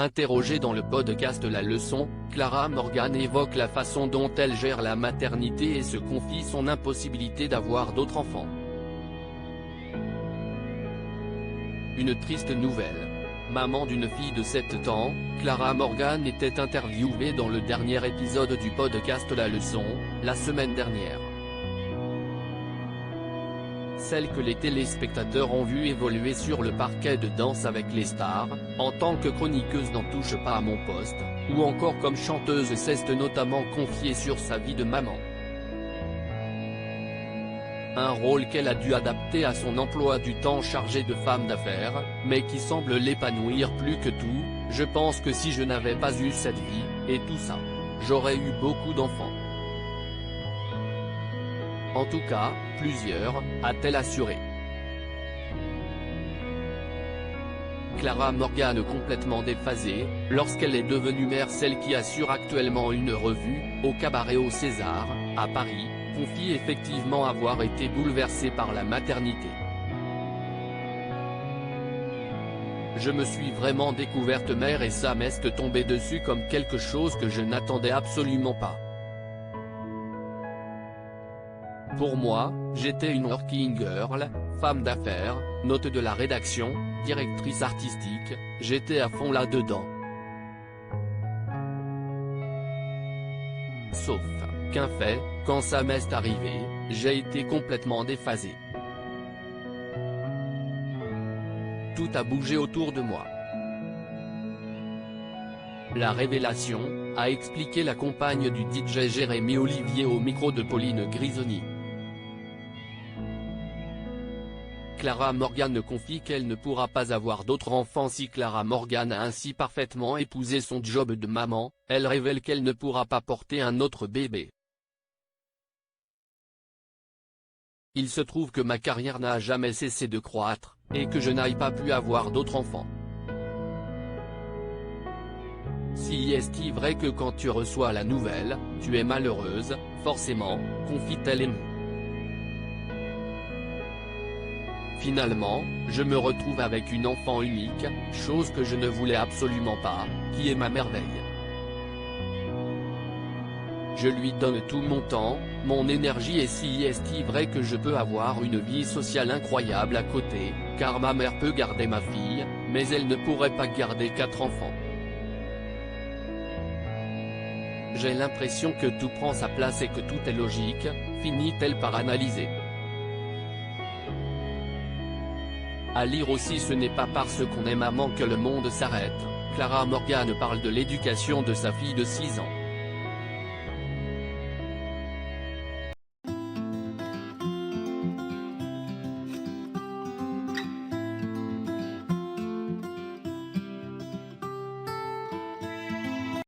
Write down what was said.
Interrogée dans le podcast La Leçon, Clara Morgan évoque la façon dont elle gère la maternité et se confie son impossibilité d'avoir d'autres enfants. Une triste nouvelle. Maman d'une fille de 7 ans, Clara Morgan était interviewée dans le dernier épisode du podcast La Leçon, la semaine dernière. Celle que les téléspectateurs ont vue évoluer sur le parquet de Danse avec les stars, en tant que chroniqueuse n'en touche pas à mon poste, ou encore comme chanteuse s'est notamment confiée sur sa vie de maman. Un rôle qu'elle a dû adapter à son emploi du temps chargé de femme d'affaires, mais qui semble l'épanouir plus que tout. Je pense que si je n'avais pas eu cette vie, et tout ça, j'aurais eu beaucoup d'enfants. En tout cas, plusieurs, a-t-elle assuré. Clara Morgan complètement déphasée, lorsqu'elle est devenue mère. Celle qui assure actuellement une revue, au Cabaret au César, à Paris, confie effectivement avoir été bouleversée par la maternité. Je me suis vraiment découverte mère et ça m'est tombé dessus comme quelque chose que je n'attendais absolument pas. Pour moi, j'étais une working girl, femme d'affaires, note de la rédaction, directrice artistique, j'étais à fond là-dedans. Sauf qu'un fait, quand ça m'est arrivé, j'ai été complètement déphasé. Tout a bougé autour de moi. La révélation, a expliqué la compagne du DJ Jérémy Olivier au micro de Pauline Grisoni. Clara Morgan confie qu'elle ne pourra pas avoir d'autres enfants si Clara Morgan a ainsi parfaitement épousé son job de maman. Elle révèle qu'elle ne pourra pas porter un autre bébé. Il se trouve que ma carrière n'a jamais cessé de croître, et que je n'aille pas pu avoir d'autres enfants. Si est-il vrai que quand tu reçois la nouvelle, tu es malheureuse, forcément, confie-t-elle émue. Finalement, je me retrouve avec une enfant unique, chose que je ne voulais absolument pas, qui est ma merveille. Je lui donne tout mon temps, mon énergie et si est-il vrai que je peux avoir une vie sociale incroyable à côté, car ma mère peut garder ma fille, mais elle ne pourrait pas garder 4 enfants. J'ai l'impression que tout prend sa place et que tout est logique, finit-elle par analyser. À lire aussi. Ce n'est pas parce qu'on est maman que le monde s'arrête. Clara Morgan parle de l'éducation de sa fille de 6 ans.